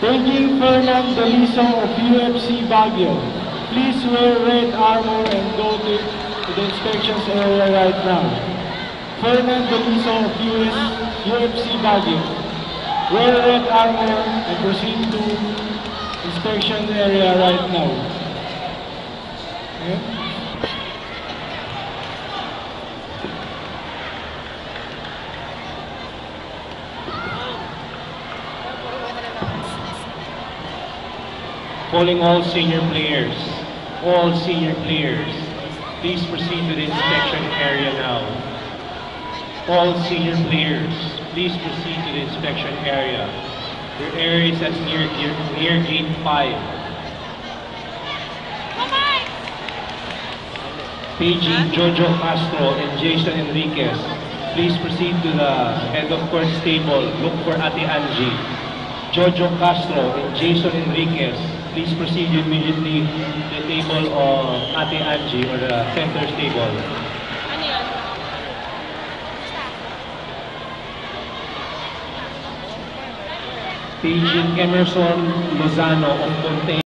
Paging Fernand Deliso of UFC Baguio. Please wear red armor and go to the inspections area right now. Fernand Deliso of UFC Baguio. Wear red armor and proceed to inspection area right now. Okay? Calling all senior players. All senior players, please proceed to the inspection area now. All senior players, please proceed to the inspection area. Your area is at near gate 5. Paging Jojo Castro and Jason Enriquez, please proceed to the head of court table. Look for Ate Angie. Jojo Castro and Jason Enriquez, please proceed immediately to the table of Ate Angie or the center table. Paging Emerson Lozano of Ponte.